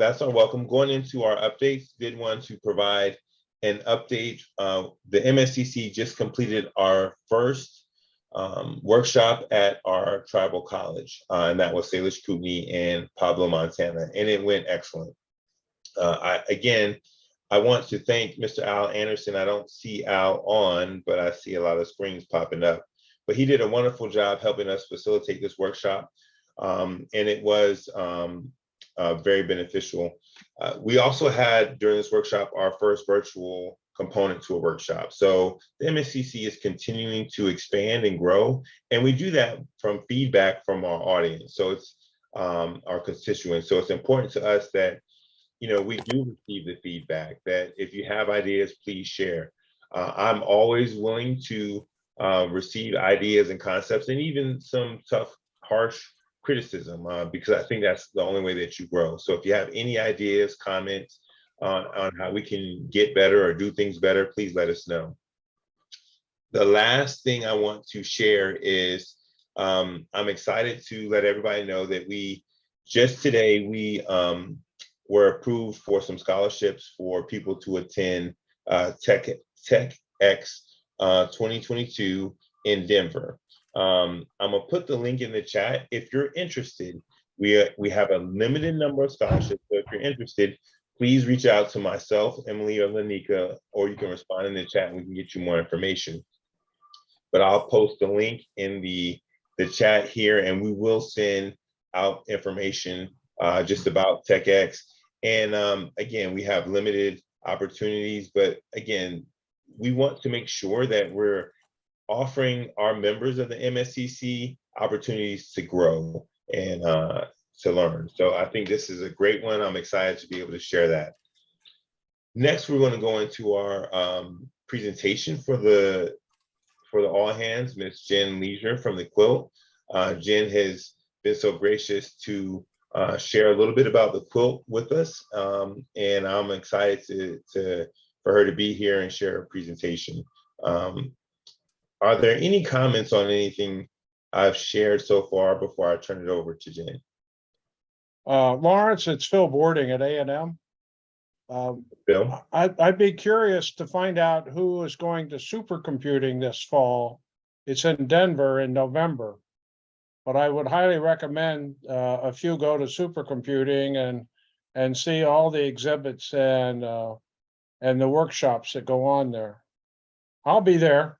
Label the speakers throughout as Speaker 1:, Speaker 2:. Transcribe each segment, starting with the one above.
Speaker 1: that's our welcome. Going into our updates, did want to provide an update. The MSCC just completed our first workshop at our tribal college, and that was Salish Kootenai and Pablo, Montana, and it went excellent. I want to thank Mr. Al Anderson. I don't see Al on, but I see a lot of screens popping up. But he did a wonderful job helping us facilitate this workshop, and it was very beneficial. We also had, during this workshop, our first virtual component to a workshop. So the MSCC is continuing to expand and grow, and we do that from feedback from our audience. So it's our constituents. So it's important to us that we do receive the feedback, that if you have ideas, please share. I'm always willing to receive ideas and concepts, and even some tough, harsh criticism, because I think that's the only way that you grow. So if you have any ideas, comments on how we can get better or do things better, please let us know. The last thing I want to share is I'm excited to let everybody know that we just today, were approved for some scholarships for people to attend TechX 2022 in Denver. I'm gonna put the link in the chat. If you're interested, we have a limited number of scholarships. So if you're interested, please reach out to myself, Emily, or Lanika, or you can respond in the chat and we can get you more information. But I'll post the link in the chat here, and we will send out information just about TechX. And again, we have limited opportunities, but again, we want to make sure that we're offering our members of the MSCC opportunities to grow and to learn. So I think this is a great one. I'm excited to be able to share that. Next, we're going to go into our presentation for the all hands, Ms. Jen Leasure from The Quilt. Jen has been so gracious to share a little bit about The Quilt with us, and I'm excited for her to be here and share her presentation. Are there any comments on anything I've shared so far before I turn it over to Jen?
Speaker 2: Lawrence, it's Phil Boarding at A&M.
Speaker 1: Phil?
Speaker 2: I'd be curious to find out who is going to supercomputing this fall. It's in Denver in November, but I would highly recommend a few go to supercomputing and see all the exhibits and the workshops that go on there. I'll be there.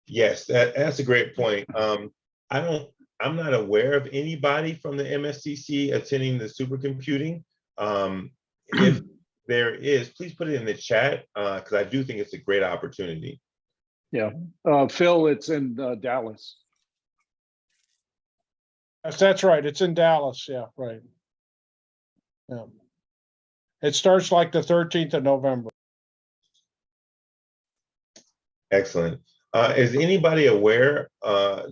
Speaker 1: Yes, that's a great point. I'm not aware of anybody from the MSCC attending the supercomputing. If there is, please put it in the chat, because I do think it's a great opportunity.
Speaker 3: Yeah, Phil, it's in Dallas.
Speaker 2: That's right. It's in Dallas. Yeah, right. Yeah. It starts like the 13th of November.
Speaker 1: Excellent. Is anybody aware,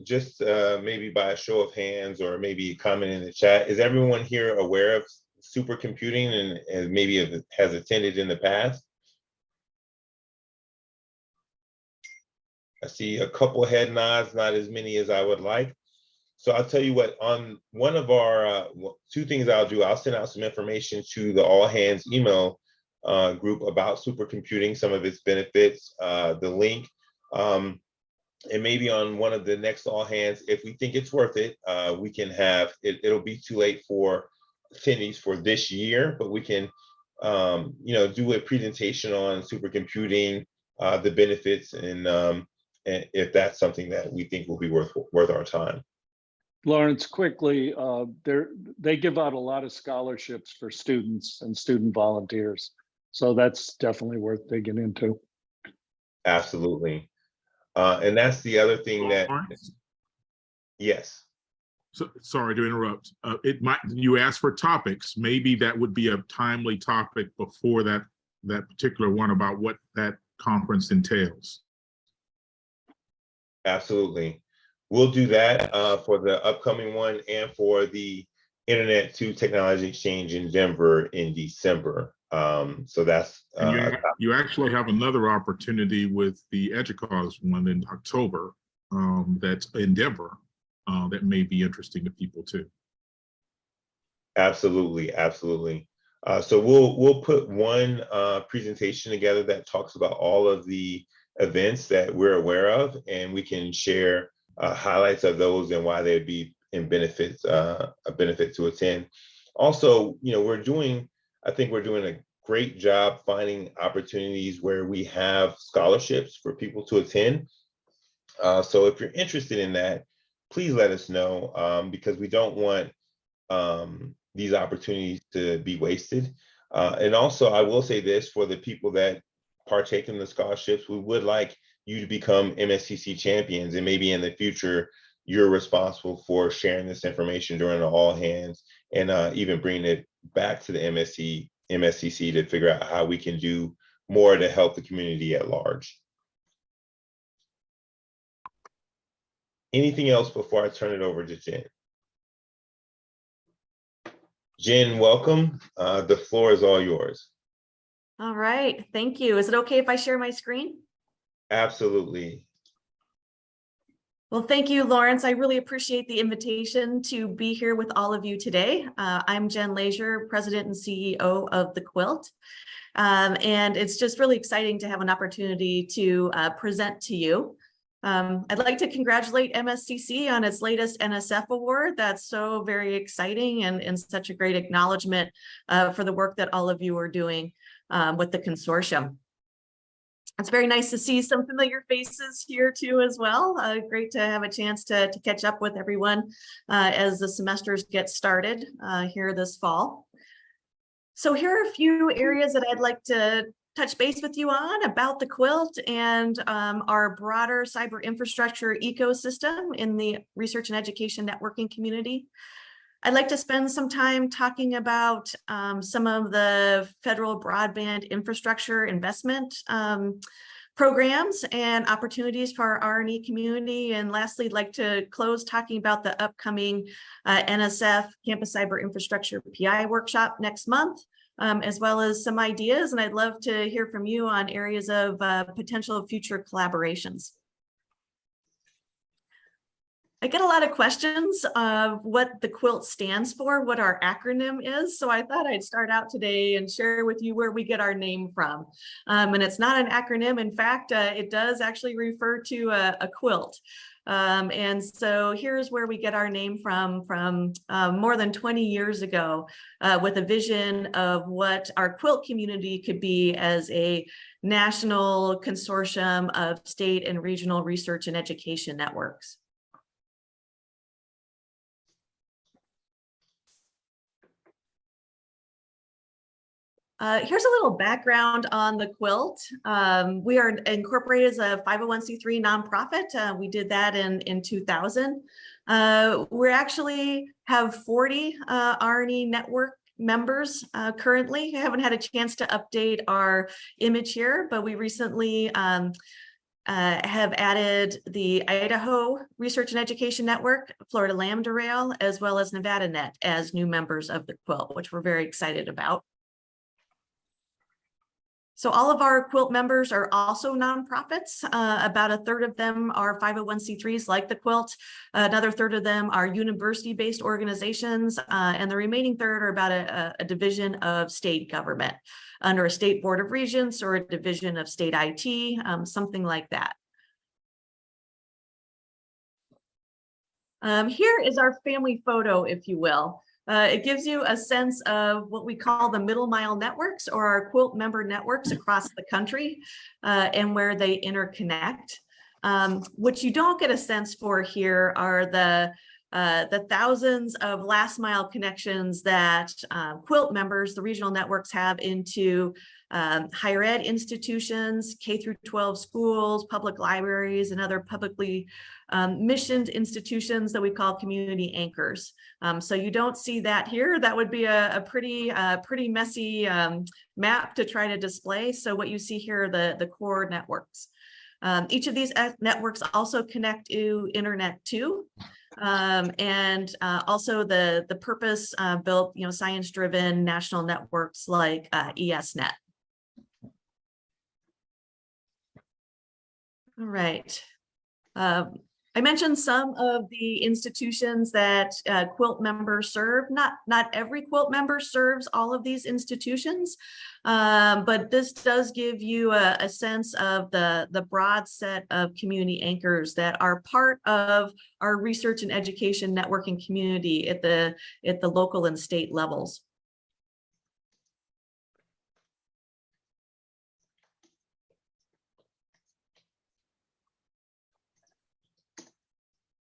Speaker 1: just maybe by a show of hands or maybe a comment in the chat, is everyone here aware of supercomputing and maybe has attended in the past? I see a couple head nods, not as many as I would like. So I'll tell you what, on one of our two things I'll do, I'll send out some information to the all hands email group about supercomputing, some of its benefits, the link. And maybe on one of the next all hands, if we think it's worth it, we can have it. It'll be too late for attendees for this year, but we can, do a presentation on supercomputing, the benefits, and if that's something that we think will be worth our time.
Speaker 3: Lawrence, quickly, they give out a lot of scholarships for students and student volunteers, so that's definitely worth digging into.
Speaker 1: Absolutely. And that's the other thing that, yes.
Speaker 4: So, sorry to interrupt. You asked for topics. Maybe that would be a timely topic before that particular one about what that conference entails. Absolutely.
Speaker 1: We'll do that for the upcoming one and for the Internet to Technology Exchange in Denver in December. So that's
Speaker 4: you actually have another opportunity with the EDUCAUSE one in October that's in Denver that may be interesting to people too.
Speaker 1: Absolutely, absolutely. So we'll put one presentation together that talks about all of the events that we're aware of, and we can share highlights of those and why they'd be in benefits a benefit to attend. Also, you know, I think we're doing a great job finding opportunities where we have scholarships for people to attend. So if you're interested in that, please let us know, because we don't want these opportunities to be wasted. And also, I will say this, for the people that partake in the scholarships, we would like you to become MSCC champions, and maybe in the future, you're responsible for sharing this information during the all hands, and even bringing it back to the MSCC to figure out how we can do more to help the community at large. Anything else before I turn it over to Jen? Jen, welcome. The floor is all yours.
Speaker 5: All right, thank you. Is it okay if I share my screen?
Speaker 1: Absolutely.
Speaker 5: Well, thank you, Lawrence. I really appreciate the invitation to be here with all of you today. I'm Jen Leasure, President and CEO of The Quilt. And it's just really exciting to have an opportunity to present to you. I'd like to congratulate MSCC on its latest NSF award. That's so very exciting, and such a great acknowledgement for the work that all of you are doing with the consortium. It's very nice to see some familiar faces here too as well. Great to have a chance to catch up with everyone as the semesters get started here this fall. So here are a few areas that I'd like to touch base with you on about the Quilt and our broader cyber infrastructure ecosystem in the research and education networking community. I'd like to spend some time talking about some of the federal broadband infrastructure investment programs and opportunities for our R&E community. And lastly, I'd like to close talking about the upcoming NSF Campus Cyber Infrastructure PI workshop next month, as well as some ideas. And I'd love to hear from you on areas of potential future collaborations. I get a lot of questions of what the Quilt stands for, what our acronym is. So I thought I'd start out today and share with you where we get our name from. And it's not an acronym. In fact, it does actually refer to a quilt. And so here's where we get our name from more than 20 years ago, with a vision of what our quilt community could be as a national consortium of state and regional research and education networks. Here's a little background on the Quilt. We are incorporated as a 501c3 nonprofit. We did that in 2000. We actually have 40 R&E network members currently. I haven't had a chance to update our image here, but we recently have added the Idaho Research and Education Network, Florida Lambda Rail, as well as Nevada Net as new members of the Quilt, which we're very excited about. So all of our Quilt members are also nonprofits. About a third of them are 501c3s like the Quilt. Another third of them are university-based organizations. And the remaining third are about a division of state government under a state board of regents or a division of state IT, something like that. Here is our family photo, if you will. It gives you a sense of what we call the middle mile networks, or our Quilt member networks across the country, and where they interconnect. What you don't get a sense for here are the thousands of last mile connections that Quilt members, the regional networks, have into higher ed institutions, K through 12 schools, public libraries, and other publicly missioned institutions that we call community anchors. So you don't see that here. That would be a pretty messy map to try to display. So what you see here are the core networks. Each of these networks also connect to internet too. And also the purpose built, science-driven national networks like ESNet. All right. I mentioned some of the institutions that Quilt members serve. Not every Quilt member serves all of these institutions, but this does give you a sense of the broad set of community anchors that are part of our research and education networking community at the local and state levels.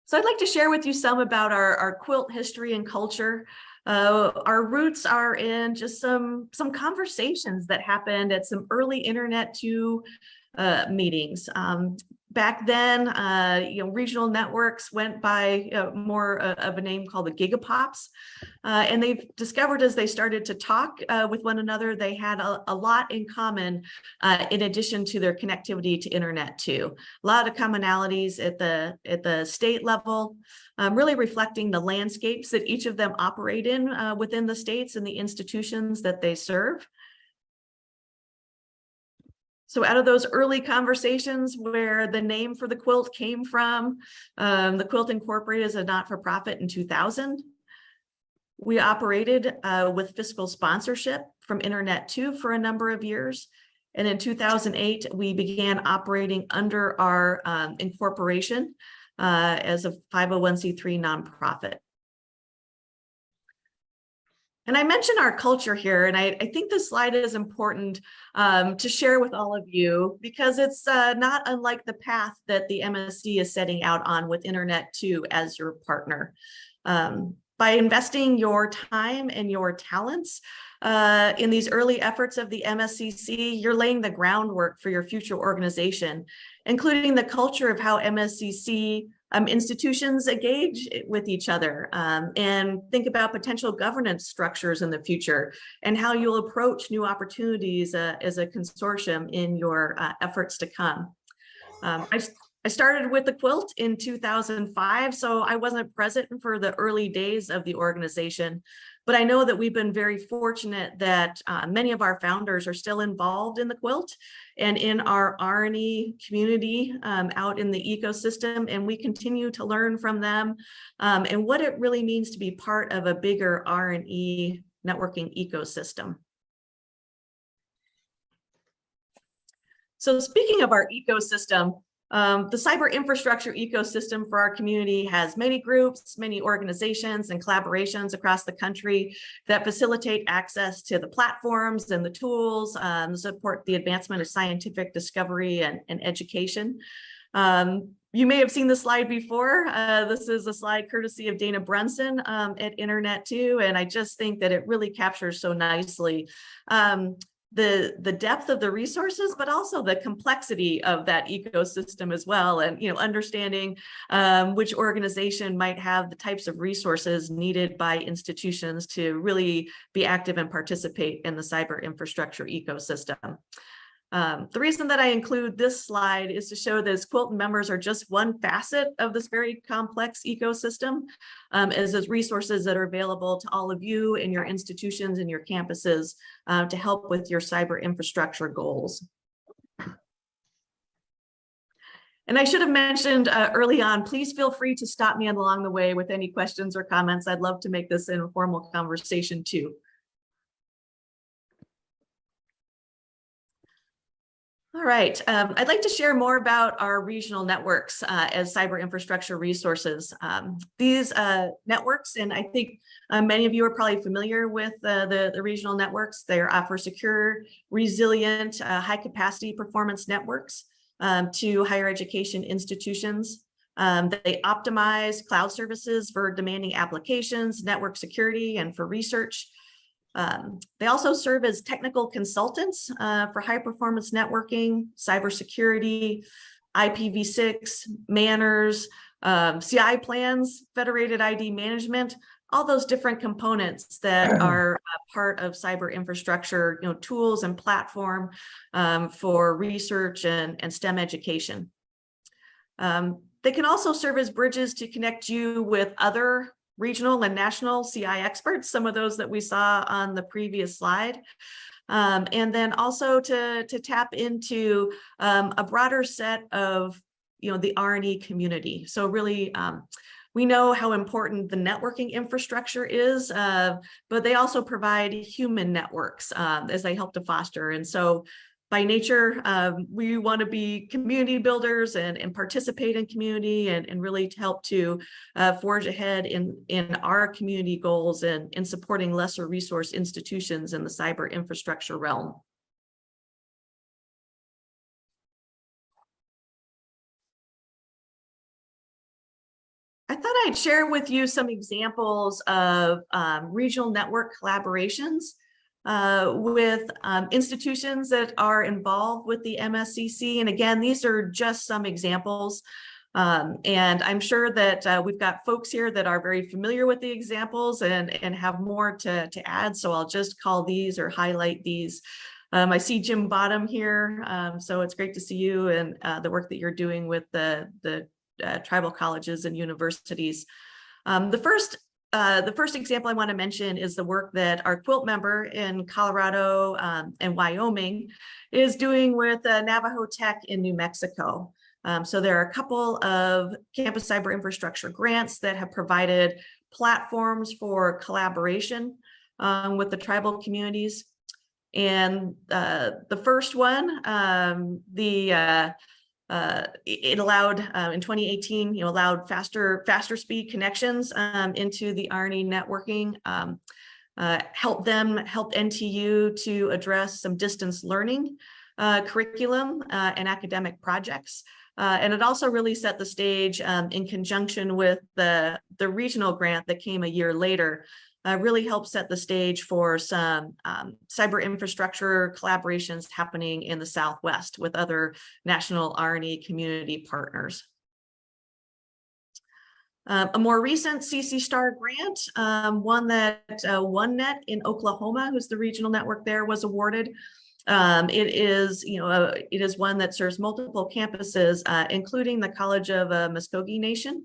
Speaker 5: So I'd like to share with you some about our quilt history and culture. Our roots are in just some conversations that happened at some early Internet 2 meetings. Back then, regional networks went by more of a name called the gigapops. And they've discovered as they started to talk with one another, they had a lot in common in addition to their connectivity to Internet 2. A lot of commonalities at the state level, really reflecting the landscapes that each of them operate in within the states and the institutions that they serve. So out of those early conversations where the name for the quilt came from, the Quilt Incorporated is a not-for-profit in 2000. We operated with fiscal sponsorship from Internet 2 for a number of years. And in 2008, we began operating under our incorporation as a 501c3 nonprofit. And I mentioned our culture here, and I think this slide is important to share with all of you because it's not unlike the path that the MSC is setting out on with Internet 2 as your partner. By investing your time and your talents in these early efforts of the MSCC, you're laying the groundwork for your future organization, including the culture of how MSCC institutions engage with each other and think about potential governance structures in the future and how you'll approach new opportunities as a consortium in your efforts to come. I started with the Quilt in 2005, so I wasn't present for the early days of the organization, but I know that we've been very fortunate that many of our founders are still involved in the Quilt and in our R&E community out in the ecosystem, and we continue to learn from them and what it really means to be part of a bigger R&E networking ecosystem. So speaking of our ecosystem, the cyber infrastructure ecosystem for our community has many groups, many organizations and collaborations across the country that facilitate access to the platforms and the tools, support the advancement of scientific discovery and education. You may have seen this slide before. This is a slide courtesy of Dana Brunson at Internet 2, and I just think that it really captures so nicely the depth of the resources, but also the complexity of that ecosystem as well. And, understanding which organization might have the types of resources needed by institutions to really be active and participate in the cyber infrastructure ecosystem. The reason that I include this slide is to show that Quilt members are just one facet of this very complex ecosystem, as those resources that are available to all of you in your institutions and your campuses to help with your cyber infrastructure goals. And I should have mentioned early on, please feel free to stop me along the way with any questions or comments. I'd love to make this an informal conversation too. All right, I'd like to share more about our regional networks as cyber infrastructure resources. These networks, and I think many of you are probably familiar with the regional networks. They offer secure, resilient, high capacity performance networks to higher education institutions. They optimize cloud services for demanding applications, network security, and for research. They also serve as technical consultants for high performance networking, cybersecurity, IPv6, manners, CI plans, federated ID management, all those different components that are part of cyber infrastructure, tools and platform for research and STEM education. They can also serve as bridges to connect you with other regional and national CI experts, some of those that we saw on the previous slide. And then also to tap into a broader set of the R&E community. So really, we know how important the networking infrastructure is, but they also provide human networks as they help to foster. And so by nature, we want to be community builders and participate in community and really to help to forge ahead in our community goals and in supporting lesser resource institutions in the cyber infrastructure realm. I thought I'd share with you some examples of regional network collaborations with institutions that are involved with the MSCC. And again, these are just some examples. And I'm sure that we've got folks here that are very familiar with the examples and have more to add. So I'll just call these or highlight these. I see Jim Bottom here. So it's great to see you and the work that you're doing with the tribal colleges and universities. The first example I want to mention is the work that our Quilt member in Colorado and Wyoming is doing with Navajo Tech in New Mexico. So there are a couple of campus cyber infrastructure grants that have provided platforms for collaboration with the tribal communities. And the first one, it allowed in 2018, allowed faster speed connections into the R&E networking, help NTU to address some distance learning curriculum and academic projects. And it also really set the stage in conjunction with the regional grant that came a year later. Really helped set the stage for some cyber infrastructure collaborations happening in the Southwest with other national R&E community partners. A more recent CC Star grant, one that OneNet in Oklahoma, who's the regional network there, was awarded. It is one that serves multiple campuses, including the College of Muskogee Nation.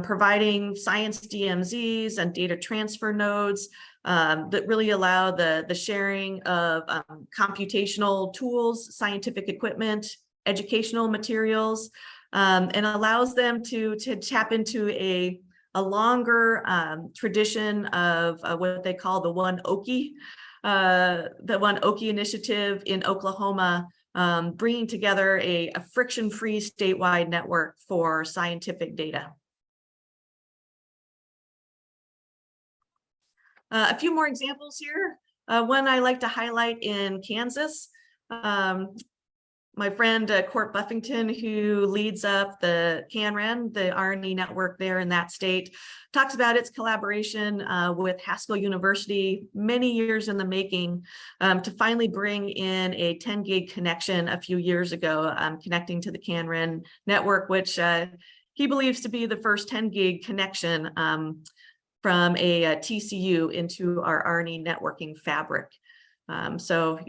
Speaker 5: Providing science DMZs and data transfer nodes that really allow the sharing of computational tools, scientific equipment, educational materials, and allows them to tap into a longer tradition of what they call the One Okie initiative in Oklahoma, bringing together a friction-free statewide network for scientific data. A few more examples here. One I like to highlight in Kansas. My friend Court Buffington, who leads up the CANREN, the R&E network there in that state, talks about its collaboration with Haskell University, many years in the making, to finally bring in a 10 gig connection a few years ago, connecting to the CANREN network, which he believes to be the first 10 gig connection from a TCU into our R&E networking fabric. So,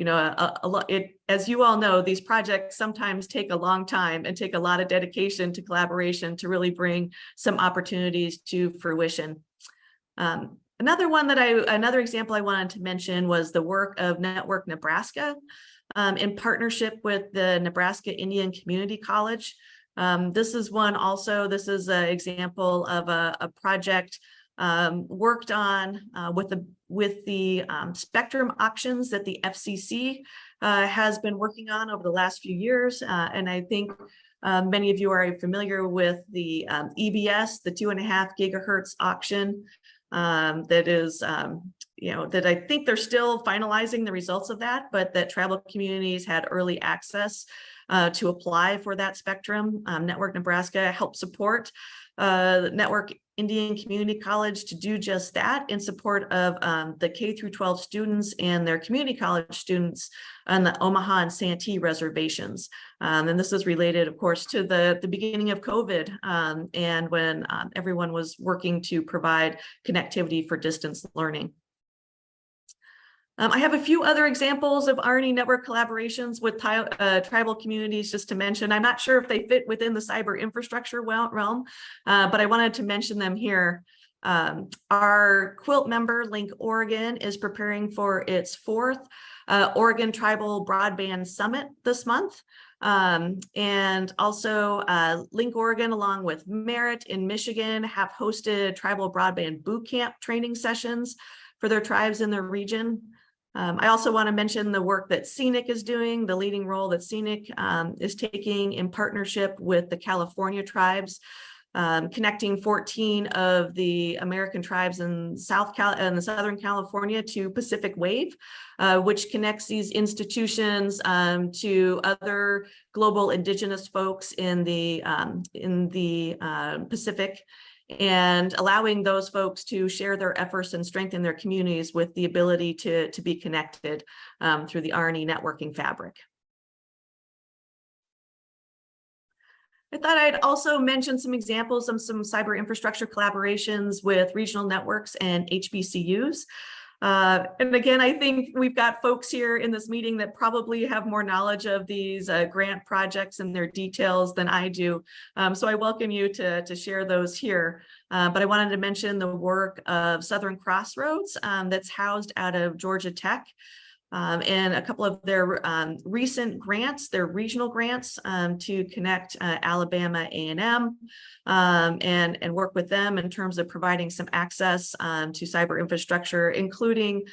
Speaker 5: as you all know, these projects sometimes take a long time and take a lot of dedication to collaboration to really bring some opportunities to fruition. Another example I wanted to mention was the work of Network Nebraska in partnership with the Nebraska Indian Community College. This is an example of a project worked on with the spectrum auctions that the FCC has been working on over the last few years. And I think many of you are familiar with the EBS, the 2.5 gigahertz auction that is, that I think they're still finalizing the results of that, but that tribal communities had early access to apply for that spectrum. Network Nebraska helped support Network Indian Community College to do just that in support of the K through 12 students and their community college students on the Omaha and Santee reservations. And this is related, of course, to the beginning of COVID and when everyone was working to provide connectivity for distance learning. I have a few other examples of R&E network collaborations with tribal communities just to mention. I'm not sure if they fit within the cyber infrastructure realm, but I wanted to mention them here. Our Quilt member, Link Oregon, is preparing for its 4th Oregon Tribal Broadband Summit this month. And also Link Oregon, along with Merritt in Michigan, have hosted tribal broadband boot camp training sessions for their tribes in their region. I also want to mention the work that CNIC is doing, the leading role that CNIC is taking in partnership with the California tribes, connecting 14 of the American tribes in Southern California to Pacific Wave, which connects these institutions to other global indigenous folks in the Pacific, and allowing those folks to share their efforts and strengthen their communities with the ability to be connected through the R&E networking fabric. I thought I'd also mention some examples of some cyber infrastructure collaborations with regional networks and HBCUs. And again, I think we've got folks here in this meeting that probably have more knowledge of these grant projects and their details than I do. So I welcome you to share those here. But I wanted to mention the work of Southern Crossroads that's housed out of Georgia Tech. And a couple of their recent grants, their regional grants to connect Alabama A&M and work with them in terms of providing some access to cyber infrastructure, including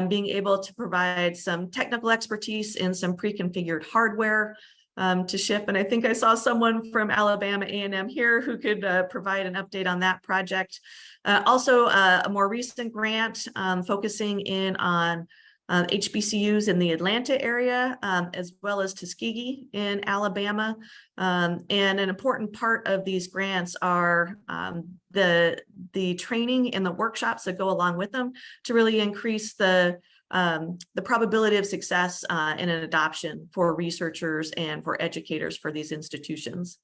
Speaker 5: being able to provide some technical expertise in some pre-configured hardware to ship. And I think I saw someone from Alabama A&M here who could provide an update on that project. Also, a more recent grant focusing in on HBCUs in the Atlanta area, as well as Tuskegee in Alabama. And an important part of these grants are the training and the workshops that go along with them to really increase the probability of success in an adoption for researchers and for educators for these institutions.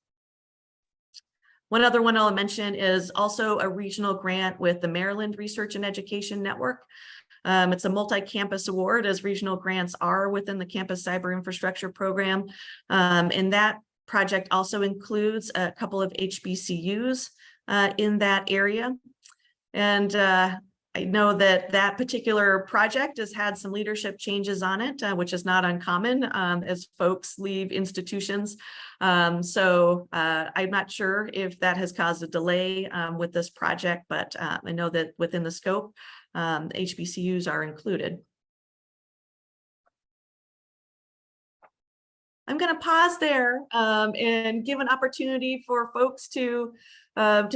Speaker 5: One other one I'll mention is also a regional grant with the Maryland Research and Education Network. It's a multi-campus award, as regional grants are within the campus cyber infrastructure program. And that project also includes a couple of HBCUs in that area. And I know that that particular project has had some leadership changes on it, which is not uncommon as folks leave institutions. So I'm not sure if that has caused a delay with this project, but I know that within the scope, HBCUs are included. I'm going to pause there and give an opportunity for folks to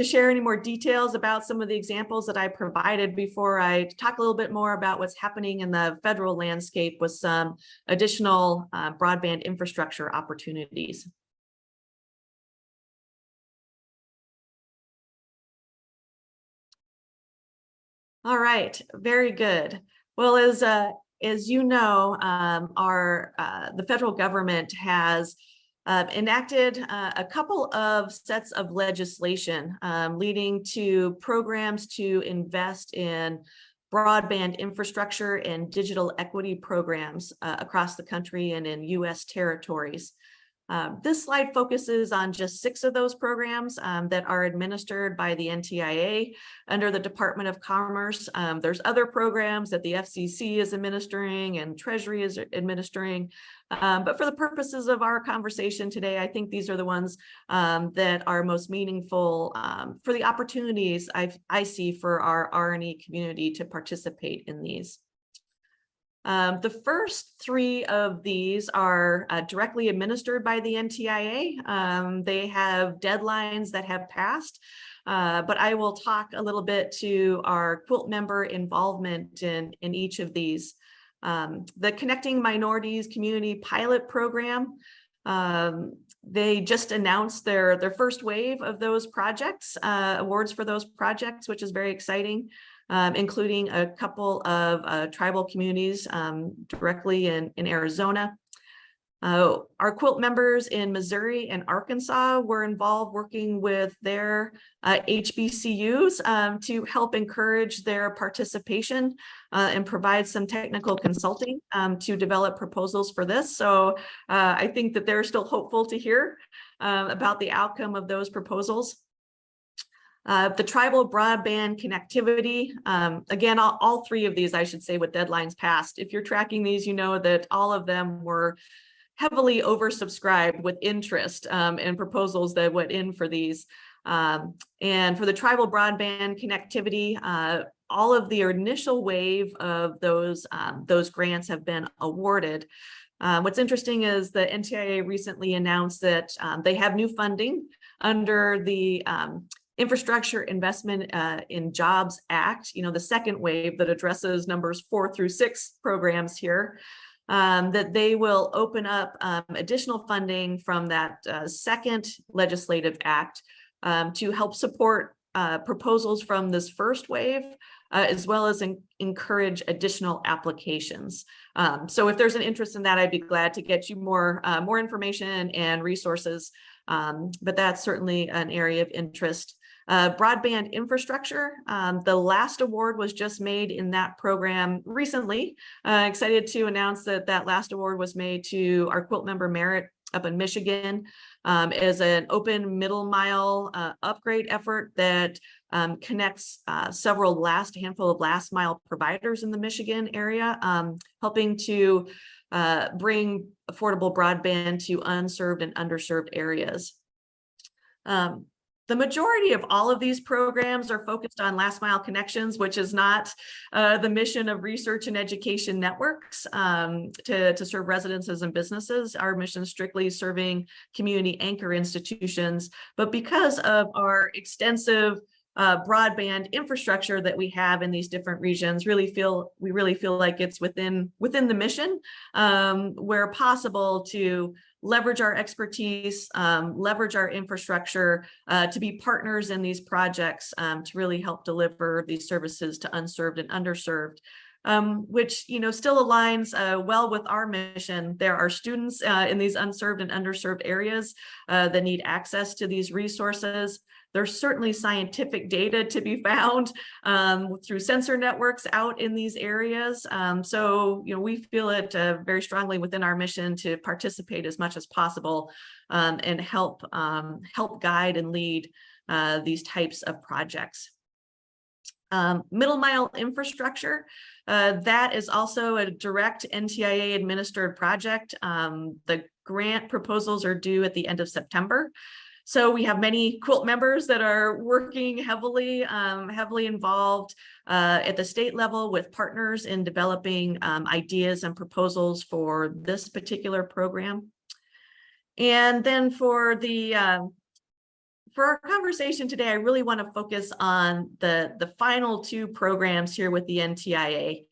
Speaker 5: share any more details about some of the examples that I provided before I talk a little bit more about what's happening in the federal landscape with some additional broadband infrastructure opportunities. All right, very good. Well, as you know, the federal government has enacted a couple of sets of legislation leading to programs to invest in broadband infrastructure and digital equity programs across the country and in U.S. territories. This slide focuses on just 6 of those programs that are administered by the NTIA under the Department of Commerce. There's other programs that the FCC is administering and Treasury is administering. But for the purposes of our conversation today, I think these are the ones that are most meaningful for the opportunities I see for our R&E community to participate in these. The first 3 of these are directly administered by the NTIA. They have deadlines that have passed, but I will talk a little bit to our Quilt member involvement in each of these. The Connecting Minorities Community Pilot Program, they just announced their first wave of those projects, awards for those projects, which is very exciting. Including a couple of tribal communities directly in Arizona. Our Quilt members in Missouri and Arkansas were involved working with their HBCUs to help encourage their participation and provide some technical consulting to develop proposals for this. So I think that they're still hopeful to hear about the outcome of those proposals. The tribal broadband connectivity, again, all 3 of these, I should say, with deadlines passed. If you're tracking these, you know that all of them were heavily oversubscribed with interest and proposals that went in for these. And for the tribal broadband connectivity, all of the initial wave of those grants have been awarded. What's interesting is the NTIA recently announced that they have new funding under the Infrastructure Investment in Jobs Act, the second wave that addresses numbers 4 through 6 programs here, that they will open up additional funding from that second legislative act to help support proposals from this first wave, as well as encourage additional applications. So if there's an interest in that, I'd be glad to get you more information and resources, but that's certainly an area of interest. Broadband infrastructure, the last award was just made in that program recently. Excited to announce that last award was made to our Quilt member Merit up in Michigan as an open middle mile upgrade effort that connects several handful of last mile providers in the Michigan area, helping to bring affordable broadband to unserved and underserved areas. The majority of all of these programs are focused on last mile connections, which is not the mission of research and education networks to serve residences and businesses. Our mission is strictly serving community anchor institutions. But because of our extensive broadband infrastructure that we have in these different regions, we really feel like it's within the mission, where possible, to leverage our expertise, leverage our infrastructure to be partners in these projects to really help deliver these services to unserved and underserved, which still aligns well with our mission. There are students in these unserved and underserved areas that need access to these resources. There's certainly scientific data to be found through sensor networks out in these areas. So, we feel it very strongly within our mission to participate as much as possible and help guide and lead these types of projects. Middle mile infrastructure, that is also a direct NTIA administered project. The grant proposals are due at the end of September. So we have many Quilt members that are working heavily involved at the state level with partners in developing ideas and proposals for this particular program. And then for our conversation today, I really want to focus on the final 2 programs here with the NTIA.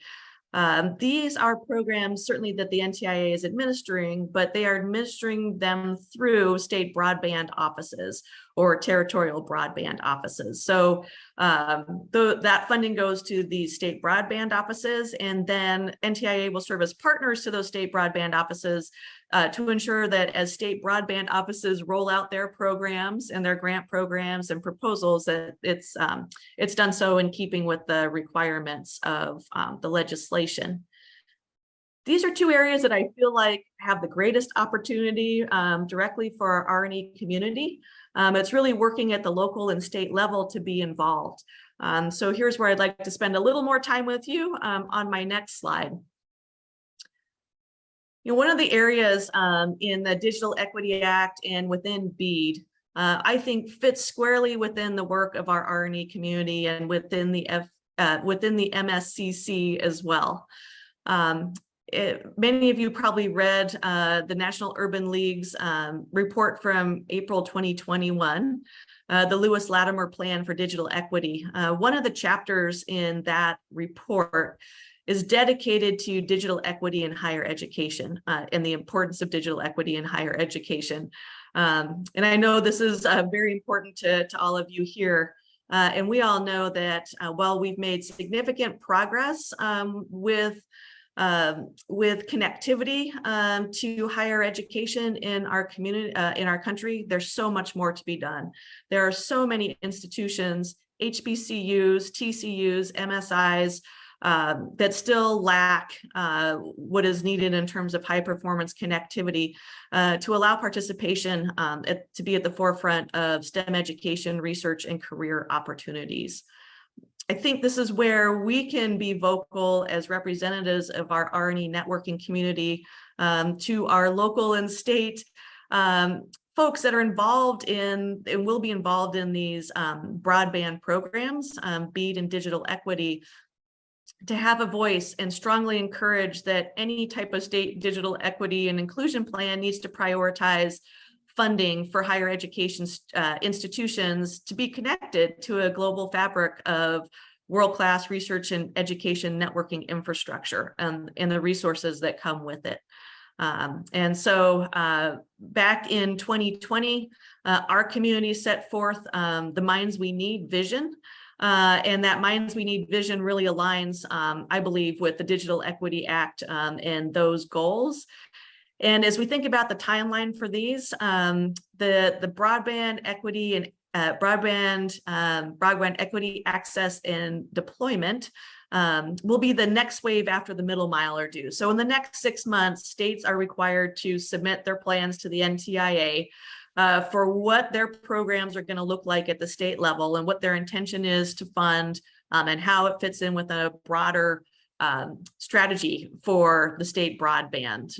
Speaker 5: These are programs certainly that the NTIA is administering, but they are administering them through state broadband offices or territorial broadband offices. So that funding goes to the state broadband offices, and then NTIA will serve as partners to those state broadband offices to ensure that as state broadband offices roll out their programs and their grant programs and proposals, that it's done so in keeping with the requirements of the legislation. These are 2 areas that I feel like have the greatest opportunity directly for our R&E community. It's really working at the local and state level to be involved. So here's where I'd like to spend a little more time with you on my next slide. One of the areas in the Digital Equity Act and within BEAD, I think fits squarely within the work of our R&E community and within the MSCC as well. Many of you probably read the National Urban League's report from April 2021, the Lewis Latimer Plan for Digital Equity. One of the chapters in that report is dedicated to digital equity in higher education and the importance of digital equity in higher education. And I know this is very important to all of you here. And we all know that while we've made significant progress with connectivity to higher education in our community, in our country, there's so much more to be done. There are so many institutions, HBCUs, TCUs, MSIs, that still lack what is needed in terms of high performance connectivity to allow participation to be at the forefront of STEM education, research, and career opportunities. I think this is where we can be vocal as representatives of our R&E networking community to our local and state folks that are involved in and will be involved in these broadband programs, BEAD and digital equity, to have a voice and strongly encourage that any type of state digital equity and inclusion plan needs to prioritize funding for higher education institutions to be connected to a global fabric of world-class research and education networking infrastructure and the resources that come with it. And so back in 2020, our community set forth the Minds We Need vision. And that Minds We Need vision really aligns, I believe, with the Digital Equity Act and those goals. And as we think about the timeline for these, the broadband equity and broadband equity access and deployment will be the next wave after the middle mile are due. So in the next 6 months, states are required to submit their plans to the NTIA for what their programs are going to look like at the state level and what their intention is to fund and how it fits in with a broader strategy for the state's broadband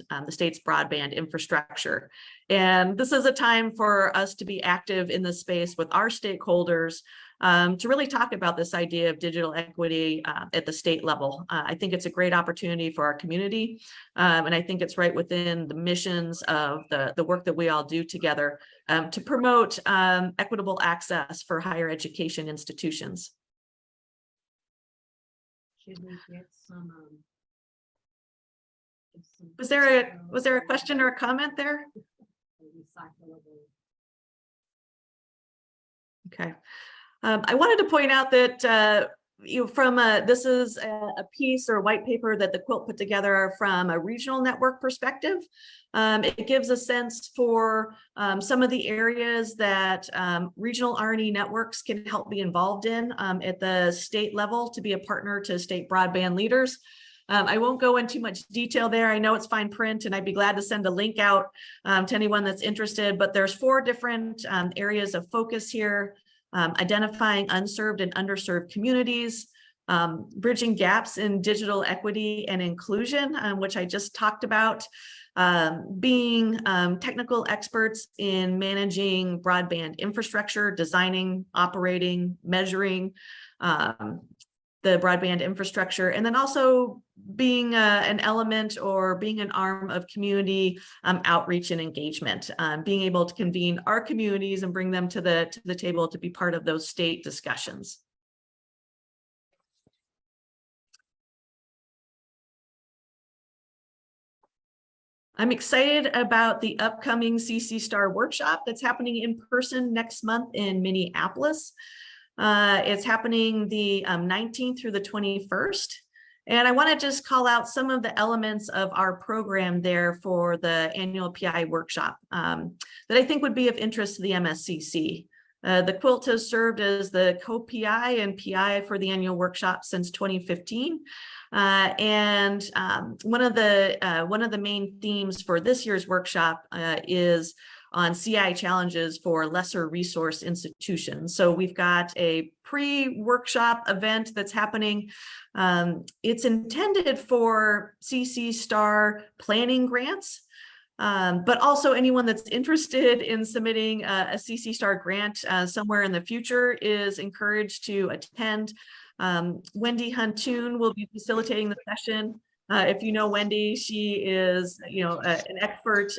Speaker 5: infrastructure. And this is a time for us to be active in this space with our stakeholders to really talk about this idea of digital equity at the state level. I think it's a great opportunity for our community. And I think it's right within the missions of the work that we all do together to promote equitable access for higher education institutions.
Speaker 6: Should we get some?
Speaker 5: Was there a question or a comment there?
Speaker 6: Recyclable.
Speaker 5: Okay. I wanted to point out that this is a piece or a white paper that the Quilt put together from a regional network perspective. It gives a sense for some of the areas that regional R&E networks can help be involved in at the state level to be a partner to state broadband leaders. I won't go into much detail there. I know it's fine print and I'd be glad to send a link out to anyone that's interested, but there's 4 different areas of focus here. Identifying unserved and underserved communities, bridging gaps in digital equity and inclusion, which I just talked about, being technical experts in managing broadband infrastructure, designing, operating, measuring the broadband infrastructure, and then also being an element or being an arm of community outreach and engagement, being able to convene our communities and bring them to the table to be part of those state discussions. I'm excited about the upcoming CC Star workshop that's happening in person next month in Minneapolis. It's happening the 19th through the 21st. And I want to just call out some of the elements of our program there for the annual PI workshop that I think would be of interest to the MSCC. The Quilt has served as the co-PI and PI for the annual workshop since 2015. And one of the main themes for this year's workshop is on CI challenges for lesser resource institutions. So we've got a pre-workshop event that's happening. It's intended for CC Star planning grants, but also anyone that's interested in submitting a CC Star grant somewhere in the future is encouraged to attend. Wendy Huntoon will be facilitating the session. If you know Wendy, she is an expert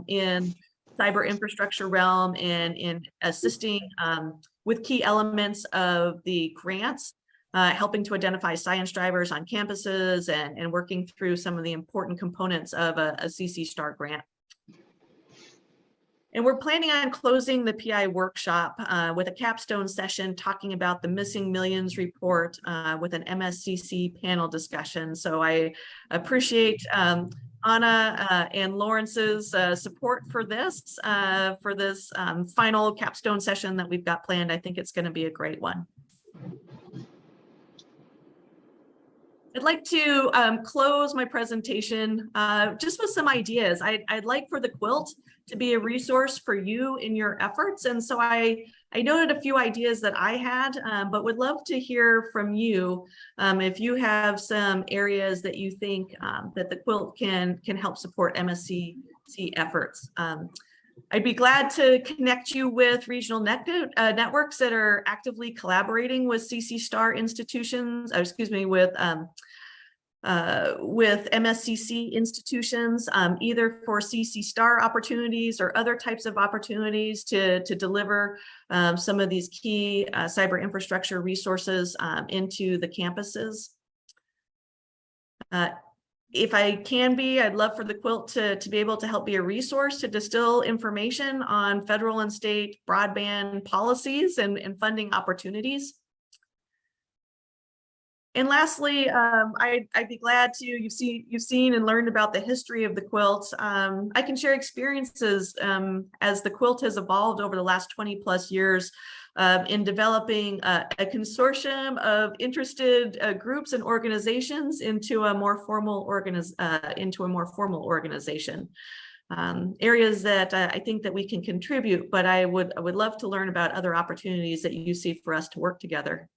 Speaker 5: in cyber infrastructure realm and in assisting with key elements of the grants, helping to identify science drivers on campuses and working through some of the important components of a CC Star grant. And we're planning on closing the PI workshop with a capstone session talking about the Missing Millions report with an MSCC panel discussion. So I appreciate Anna and Lawrence's support for this final capstone session that we've got planned. I think it's going to be a great one. I'd like to close my presentation just with some ideas. I'd like for the Quilt to be a resource for you in your efforts. And so I I noted a few ideas that I had, but would love to hear from you if you have some areas that you think that the Quilt can help support MSCC efforts. I'd be glad to connect you with regional networks that are actively collaborating with CC Star institutions, with MSCC institutions, either for CC Star opportunities or other types of opportunities to deliver some of these key cyber infrastructure resources into the campuses. If I can be, I'd love for the Quilt to be able to help be a resource to distill information on federal and state broadband policies and funding opportunities. And lastly, I'd be glad to, you've seen and learned about the history of the Quilt. I can share experiences as the Quilt has evolved over the last 20+ years in developing a consortium of interested groups and organizations into a more formal organization. Areas that I think that we can contribute, but I would love to learn about other opportunities that you see for us to work together.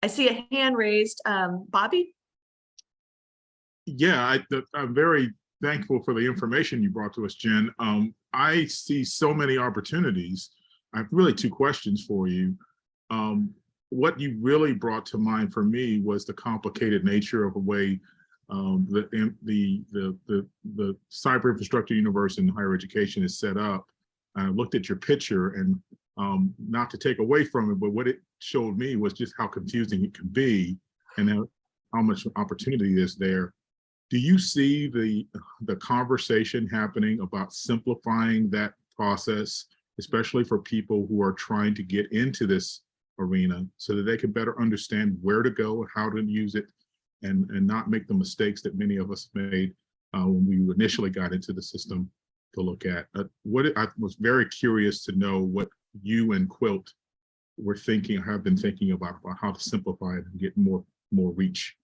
Speaker 5: I see a hand raised. Bobby?
Speaker 4: Yeah, I'm very thankful for the information you brought to us, Jen. I see so many opportunities. I have really two questions for you. What you really brought to mind for me was the complicated nature of the way the cyber infrastructure universe in higher education is set up. I looked at your picture, and not to take away from it, but what it showed me was just how confusing it can be and how much opportunity is there. Do you see the conversation happening about simplifying that process, especially for people who are trying to get into this arena so that they can better understand where to go and how to use it and not make the mistakes that many of us made when we initially got into the system to look at? I was very curious to know what you and Quilt were thinking, have been thinking about how to simplify it and get more reach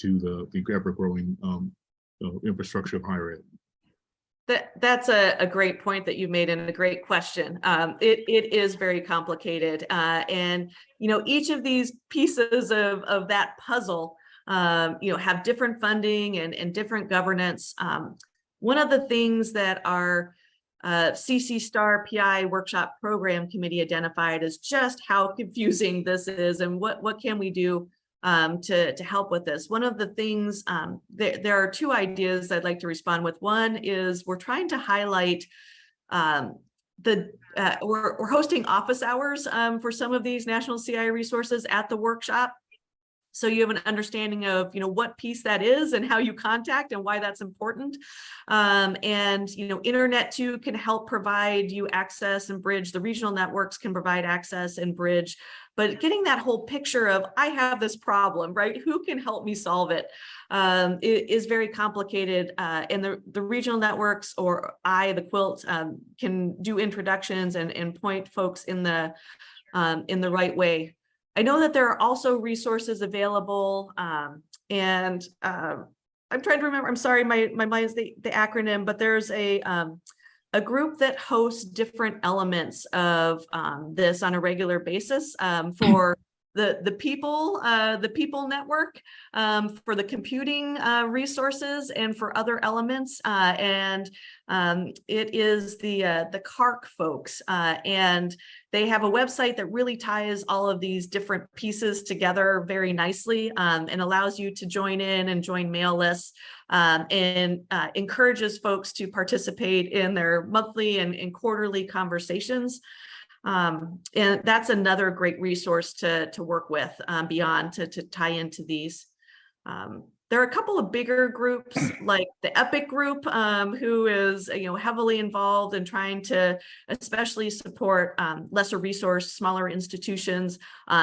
Speaker 4: to the ever-growing infrastructure of higher ed.
Speaker 5: That's a great point that you made and a great question. It is very complicated, and each of these pieces of that puzzle have different funding and different governance. One of the things that our CC Star PI Workshop Program Committee identified is just how confusing this is and what can we do to help with this. One of the things, there are two ideas I'd like to respond with. One is we're trying to highlight we're hosting office hours for some of these national CI resources at the workshop. So you have an understanding of, what piece that is and how you contact and why that's important. And, Internet too can help provide you access and bridge. The regional networks can provide access and bridge, but getting that whole picture of, I have this problem, right? Who can help me solve it? It is very complicated. And the regional networks or the Quilt can do introductions and point folks in the right way. I know that there are also resources available, and I'm trying to remember. I'm sorry, my mind is the acronym, but there's a group that hosts different elements of this on a regular basis for the people network, for the computing resources, and for other elements. And it is the CARC folks, and they have a website that really ties all of these different pieces together very nicely, and allows you to join in and join mail lists, and encourages folks to participate in their monthly and quarterly conversations. And that's another great resource to work with beyond to tie into these. There are a couple of bigger groups like the EPIC group, who is heavily involved in trying to especially support lesser resource, smaller institutions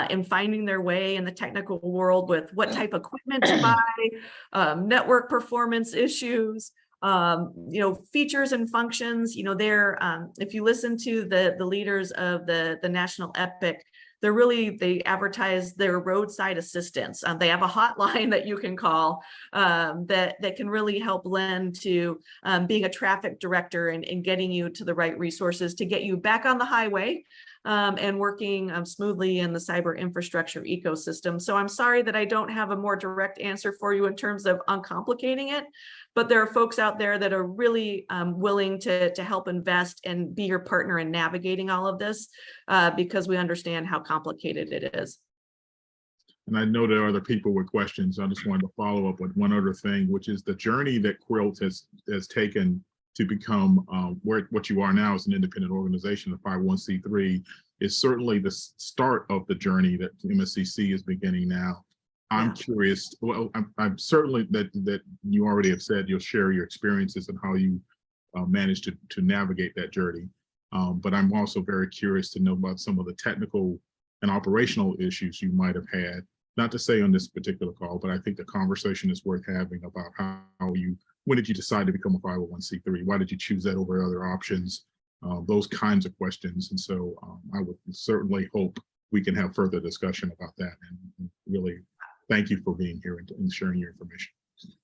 Speaker 5: in finding their way in the technical world with what type of equipment to buy, network performance issues, features and functions. If you listen to the leaders of the national EPIC, they advertise their roadside assistance. They have a hotline that you can call that can really help lend to being a traffic director and getting you to the right resources to get you back on the highway and working smoothly in the cyber infrastructure ecosystem. So I'm sorry that I don't have a more direct answer for you in terms of uncomplicating it, but there are folks out there that are really willing to help invest and be your partner in navigating all of this because we understand how complicated it is.
Speaker 4: And I know there are other people with questions. I just wanted to follow up with one other thing, which is the journey that Quilt has taken to become what you are now as an independent organization, a 501c3, is certainly the start of the journey that MSCC is beginning now. I'm curious, well, I'm certainly that you already have said you'll share your experiences and how you managed to navigate that journey. But I'm also very curious to know about some of the technical and operational issues you might have had, not to say on this particular call, but I think the conversation is worth having about when did you decide to become a 501c3? Why did you choose that over other options? Those kinds of questions. And so I would certainly hope we can have further discussion about that, and really thank you for being here and sharing your information.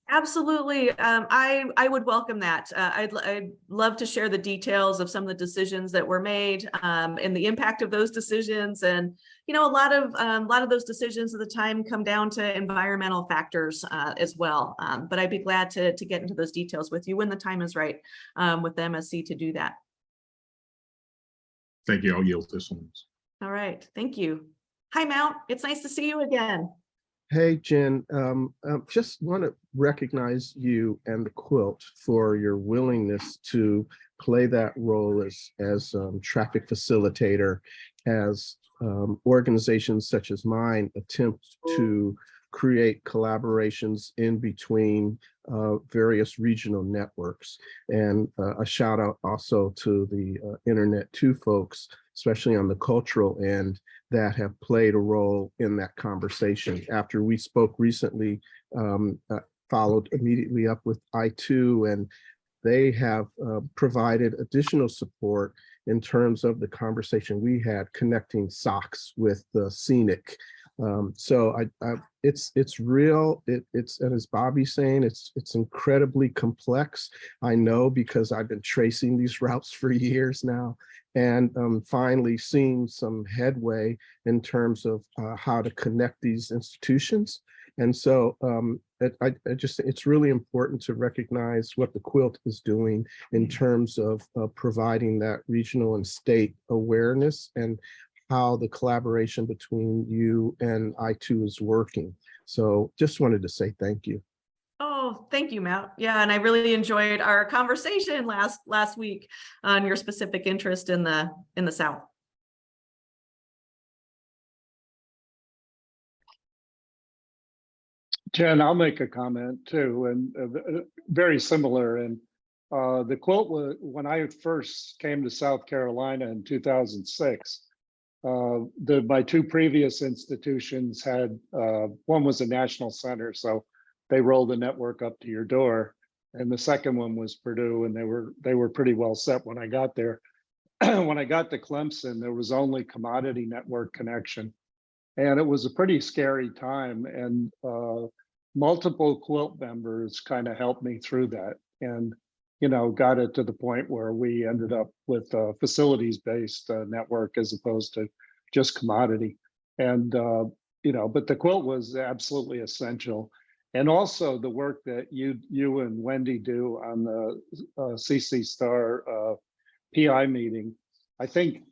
Speaker 5: Absolutely. I would welcome that. I'd love to share the details of some of the decisions that were made and the impact of those decisions. And, you know, a lot of those decisions at the time come down to environmental factors as well. But I'd be glad to get into those details with you when the time is right with the MSC to do that.
Speaker 4: Thank you. I'll yield this one.
Speaker 5: All right. Thank you. Hi, Mount. It's nice to see you again.
Speaker 7: Hey, Jen, just want to recognize you and the Quilt for your willingness to play that role as traffic facilitator, as organizations such as mine attempt to create collaborations in between various regional networks. And a shout out also to the Internet 2 folks, especially on the cultural end, that have played a role in that conversation. After we spoke recently, followed immediately up with I2, and they have provided additional support in terms of the conversation we had connecting SOCs with the scenic. So it's real. It's, and as Bobby's saying, it's incredibly complex. I know because I've been tracing these routes for years now, and finally seeing some headway in terms of how to connect these institutions. And so it's really important to recognize what the Quilt is doing in terms of providing that regional and state awareness and how the collaboration between you and I2 is working. So just wanted to say thank you.
Speaker 5: Oh, thank you, Matt. Yeah, and I really enjoyed our conversation last week on your specific interest in the South.
Speaker 3: Jen, I'll make a comment too, and very similar. And the Quilt was, when I first came to South Carolina in 2006, my two previous institutions had, one was a national center, so they rolled the network up to your door, and the second one was Purdue, and they were pretty well set when I got there. When I got to Clemson, there was only commodity network connection, and it was a pretty scary time. And multiple Quilt members kind of helped me through that, and got it to the point where we ended up with a facilities-based network as opposed to just commodity. And but the Quilt was absolutely essential. And also the work that you and Wendy do on the CC Star PI meeting. I think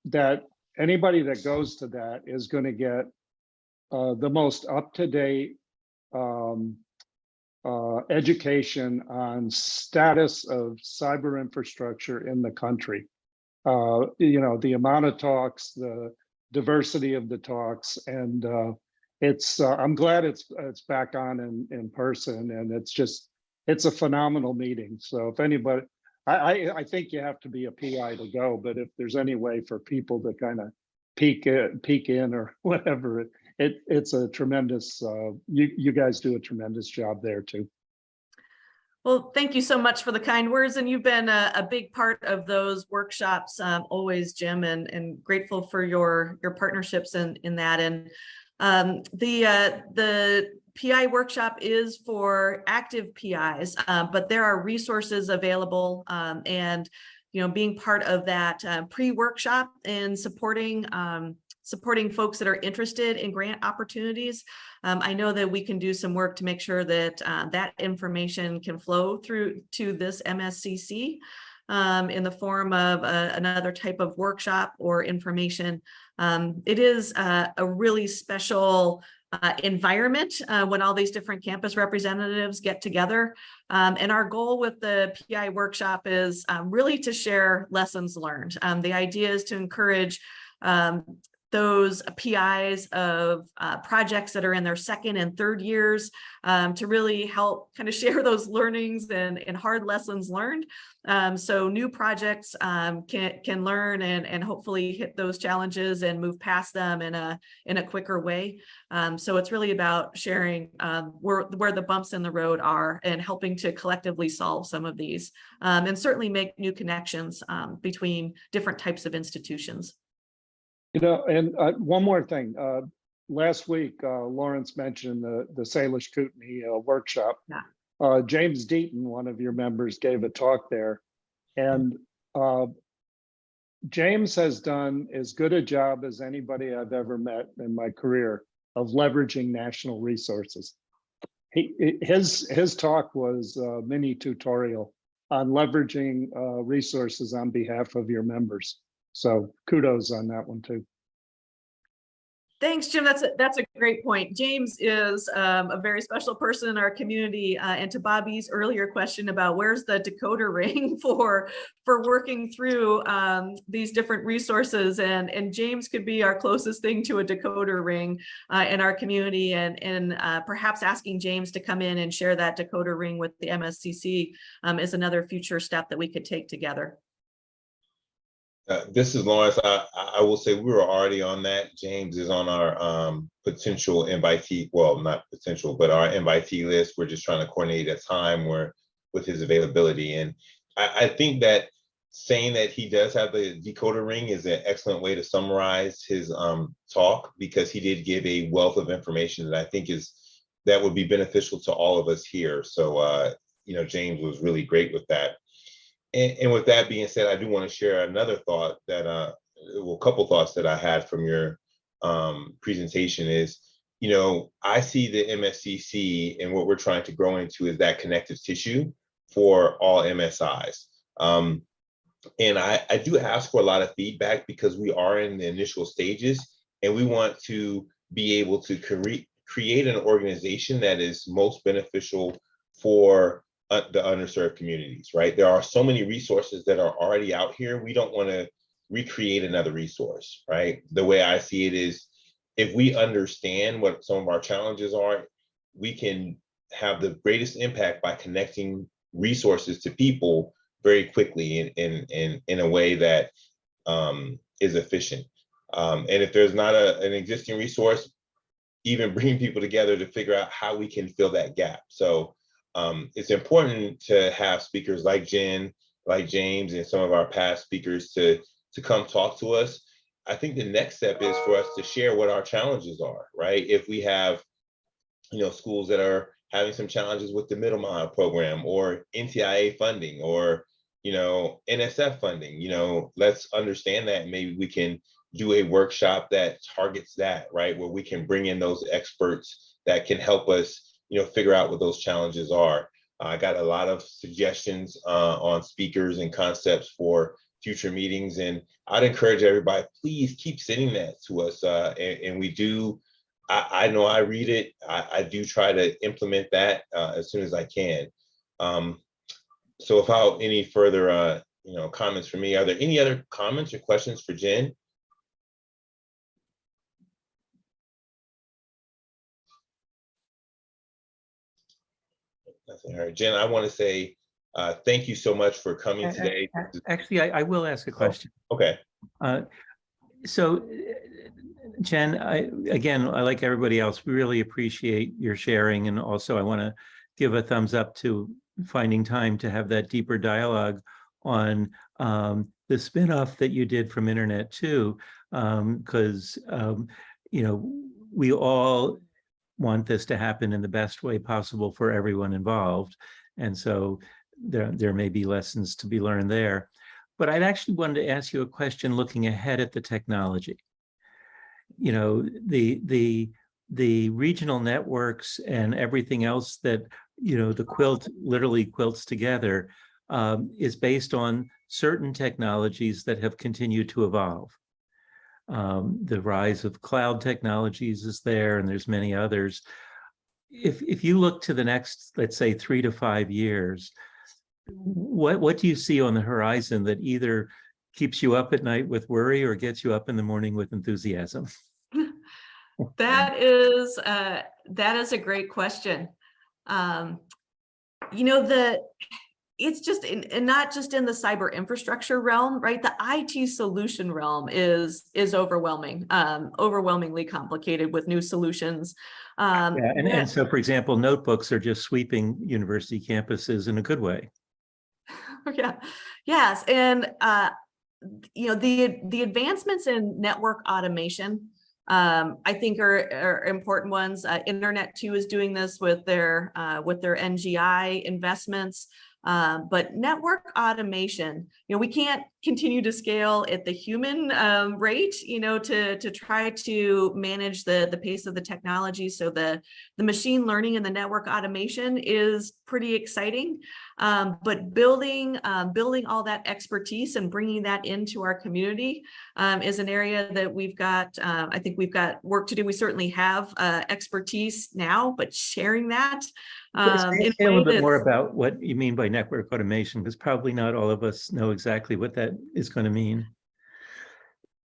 Speaker 3: that anybody that goes to that is going to get the most up-to-date education on status of cyber infrastructure in the country. The amount of talks, the diversity of the talks, and I'm glad it's back on in person, and it's a phenomenal meeting. So if anybody, I think you have to be a PI to go, but if there's any way for people to kind of peek in or whatever, it's a tremendous, you guys do a tremendous job there too.
Speaker 5: Well, thank you so much for the kind words, and you've been a big part of those workshops always, Jim, and grateful for your partnerships in that. And the PI workshop is for active PIs, but there are resources available, and being part of that pre-workshop and supporting folks that are interested in grant opportunities. I know that we can do some work to make sure that that information can flow through to this MSCC in the form of another type of workshop or information. It is a really special environment when all these different campus representatives get together. And our goal with the PI workshop is really to share lessons learned. The idea is to encourage those PIs of projects that are in their second and third years to really help kind of share those learnings and hard lessons learned. So new projects can learn and hopefully hit those challenges and move past them in a quicker way. So it's really about sharing where the bumps in the road are and helping to collectively solve some of these and certainly make new connections between different types of institutions.
Speaker 3: And one more thing. Last week, Lawrence mentioned the Salish Kootenai workshop.
Speaker 5: Yeah.
Speaker 3: James Deaton, one of your members, gave a talk there. And James has done as good a job as anybody I've ever met in my career of leveraging national resources. His talk was a mini tutorial on leveraging resources on behalf of your members. So kudos on that one too.
Speaker 5: Thanks, Jim. That's a great point. James is a very special person in our community. And to Bobby's earlier question about where's the decoder ring for working through these different resources, and James could be our closest thing to a decoder ring in our community, and perhaps asking James to come in and share that decoder ring with the MSCC is another future step that we could take together.
Speaker 1: This is Lawrence. I will say we were already on that. James is on our potential invitee, well, not potential, but our invitee list. We're just trying to coordinate a time with his availability. And I think that saying that he does have the decoder ring is an excellent way to summarize his talk, because he did give a wealth of information that I think that would be beneficial to all of us here. So, James was really great with that. And with that being said, I do want to share another thought that, a couple thoughts that I had from your presentation is, I see the MSCC and what we're trying to grow into is that connective tissue for all MSIs. And I do ask for a lot of feedback because we are in the initial stages and we want to be able to create an organization that is most beneficial for the underserved communities, right? There are so many resources that are already out here. We don't want to recreate another resource, right? The way I see it is, if we understand what some of our challenges are, we can have the greatest impact by connecting resources to people very quickly in a way that is efficient. And if there's not an existing resource, even bringing people together to figure out how we can fill that gap. So it's important to have speakers like Jen, like James, and some of our past speakers to come talk to us. I think the next step is for us to share what our challenges are, right? If we have, schools that are having some challenges with the middle mile program or NTIA funding or, NSF funding, let's understand that. Maybe we can do a workshop that targets that, right? Where we can bring in those experts that can help us figure out what those challenges are. I got a lot of suggestions on speakers and concepts for future meetings, and I'd encourage everybody, please keep sending that to us. And we do, I know I read it. I do try to implement that as soon as I can. So without any further, comments from me, are there any other comments or questions for Jen? Nothing heard. Jen, I want to say thank you so much for coming today.
Speaker 8: Actually, I will ask a question.
Speaker 1: Oh, okay.
Speaker 8: So, Jen, I like everybody else, we really appreciate your sharing. And also I want to give a thumbs up to finding time to have that deeper dialogue on the spinoff that you did from Internet 2, because you know, we all want this to happen in the best way possible for everyone involved, and so there may be lessons to be learned there. But I'd actually wanted to ask you a question looking ahead at the technology. You know, the regional networks and everything else that, you know, the quilt literally quilts together is based on certain technologies that have continued to evolve. The rise of cloud technologies is there, and there's many others. If you look to the next, let's say, 3 to 5 years, what do you see on the horizon that either keeps you up at night with worry or gets you up in the morning with enthusiasm?
Speaker 5: That is a great question. You know, it's just and not just in the cyber infrastructure realm, right? The IT solution realm is overwhelming, overwhelmingly complicated with new solutions.
Speaker 8: Yeah, and so, for example, notebooks are just sweeping university campuses in a good way.
Speaker 5: Yeah, yes, and you know, the advancements in network automation, I think are important ones. Internet 2 is doing this with their NGI investments. But network automation, you know, we can't continue to scale at the human rate, you know, to try to manage the pace of the technology. So the machine learning and the network automation is pretty exciting. But building all that expertise and bringing that into our community is an area that we've got, I think we've got work to do. We certainly have expertise now, but sharing that.
Speaker 8: Say a little bit more about what you mean by network automation, because probably not all of us know exactly what that is going to mean.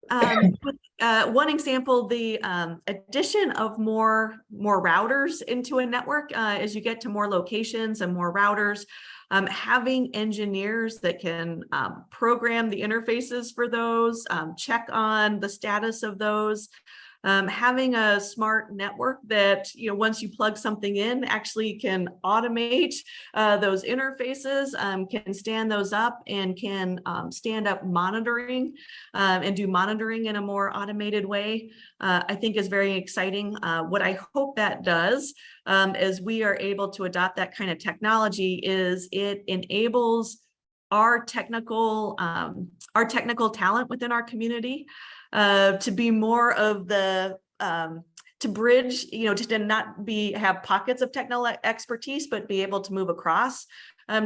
Speaker 5: One example, the addition of more routers into a network as you get to more locations and more routers, having engineers that can program the interfaces for those, check on the status of those. Having a smart network that, you know, once you plug something in, actually can automate those interfaces, can stand those up and can stand up monitoring and do monitoring in a more automated way, I think is very exciting. What I hope that does as we are able to adopt that kind of technology is it enables our technical talent within our community to be more of the to bridge, you know, to not have pockets of technical expertise, but be able to move across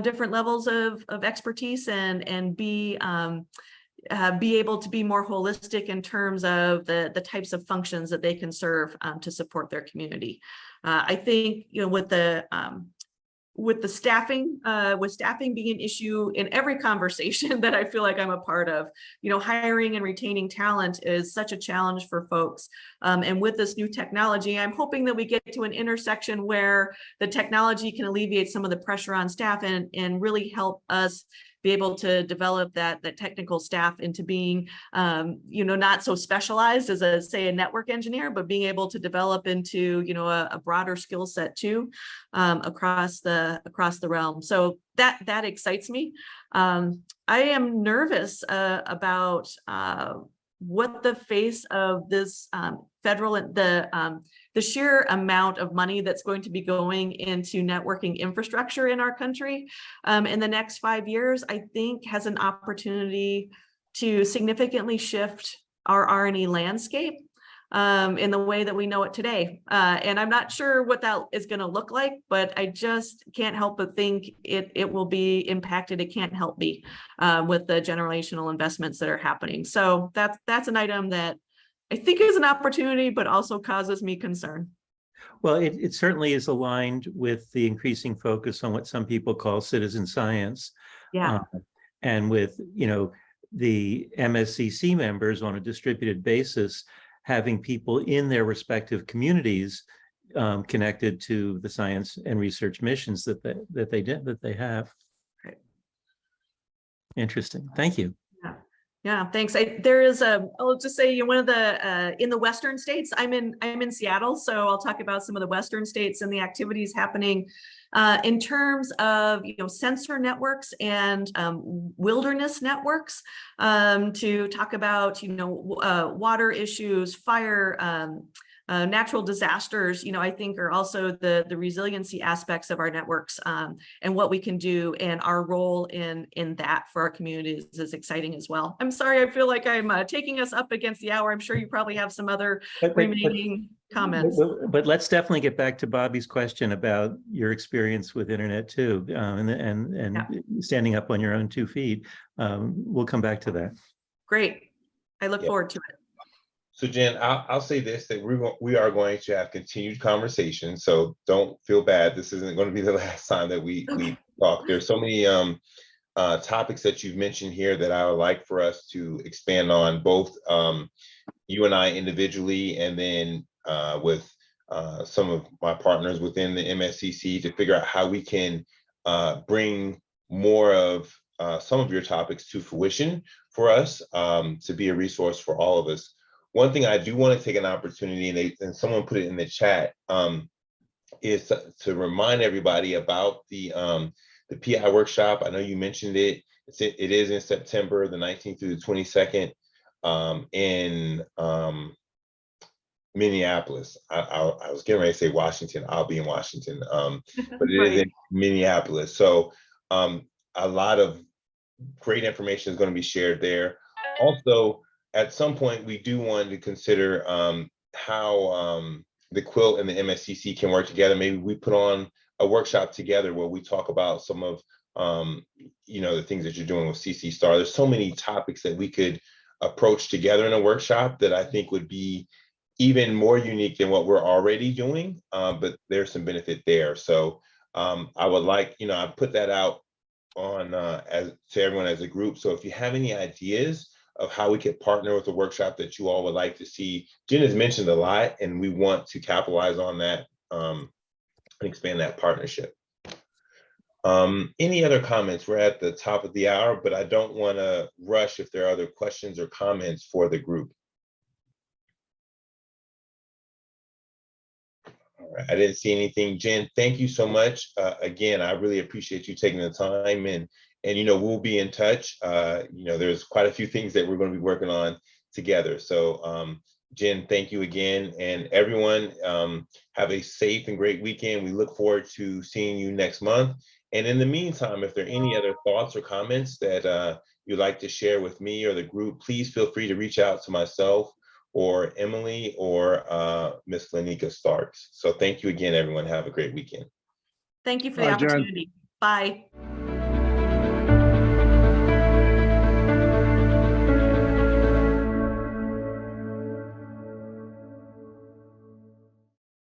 Speaker 5: different levels of expertise and be able to be more holistic in terms of the types of functions that they can serve to support their community. I think, you know, with staffing being an issue in every conversation that I feel like I'm a part of, you know, hiring and retaining talent is such a challenge for folks. And with this new technology, I'm hoping that we get to an intersection where the technology can alleviate some of the pressure on staff and really help us be able to develop that technical staff into being, you know, not so specialized as say a network engineer, but being able to develop into, you know, a broader skill set too, across the realm. So that excites me. I am nervous about what the face of this the sheer amount of money that's going to be going into networking infrastructure in our country in the next 5 years, I think has an opportunity to significantly shift our R&E landscape in the way that we know it today. And I'm not sure what that is going to look like, but I just can't help but think it will be impacted. It can't help be with the generational investments that are happening. So that's an item that I think is an opportunity, but also causes me concern.
Speaker 8: Well, it certainly is aligned with the increasing focus on what some people call citizen science.
Speaker 5: Yeah.
Speaker 8: And with, you know, the MSCC members on a distributed basis, having people in their respective communities connected to the science and research missions that they have.
Speaker 5: Right.
Speaker 8: Interesting. Thank you.
Speaker 5: Yeah. Yeah, thanks. There is I'll just say, one of the in the Western states. I'm in Seattle, so I'll talk about some of the Western states and the activities happening in terms of sensor networks and wilderness networks, to talk about water issues, fire. Natural disasters, I think, are also the resiliency aspects of our networks, and what we can do, and our role in that for our communities is exciting as well. I'm sorry, I feel like I'm taking us up against the hour. I'm sure you probably have some other remaining comments.
Speaker 8: But let's definitely get back to Bobby's question about your experience with internet too, and standing up on your own 2 feet. We'll come back to that.
Speaker 5: Great. I look forward to it.
Speaker 1: So Jen, I'll say this, that we are going to have continued conversation. So don't feel bad. This isn't going to be the last time that we talk. There's so many topics that you've mentioned here that I would like for us to expand on, both you and I individually, and then with some of my partners within the MSCC, to figure out how we can bring more of some of your topics to fruition for us, to be a resource for all of us. One thing I do want to take an opportunity, and someone put it in the chat, is to remind everybody about the PI workshop. I know you mentioned it. It is in September, the 19th through the 22nd, in Minneapolis. I was getting ready to say Washington. I'll be in Washington, but it is in Minneapolis. So a lot of great information is going to be shared there. Also, at some point, we do want to consider how the Quilt and the MSCC can work together. Maybe we put on a workshop together where we talk about some of the things that you're doing with CC Star. There's so many topics that we could approach together in a workshop that I think would be even more unique than what we're already doing, but there's some benefit there. So I would like, I put that out on to everyone as a group. So if you have any ideas of how we could partner with a workshop that you all would like to see, Jen has mentioned a lot, and we want to capitalize on that and expand that partnership. Any other comments? We're at the top of the hour, but I don't want to rush if there are other questions or comments for the group. All right, I didn't see anything. Jen, thank you so much. Again, I really appreciate you taking the time, and we'll be in touch. There's quite a few things that we're going to be working on together. So Jen, thank you again, and everyone, have a safe and great weekend. We look forward to seeing you next month. And in the meantime, if there are any other thoughts or comments that you'd like to share with me or the group, please feel free to reach out to myself or Emily or Miss Lanika Starks. So thank you again, everyone. Have a great weekend.
Speaker 5: Thank you for the
Speaker 3: Bye, Jen.
Speaker 5: opportunity. Bye.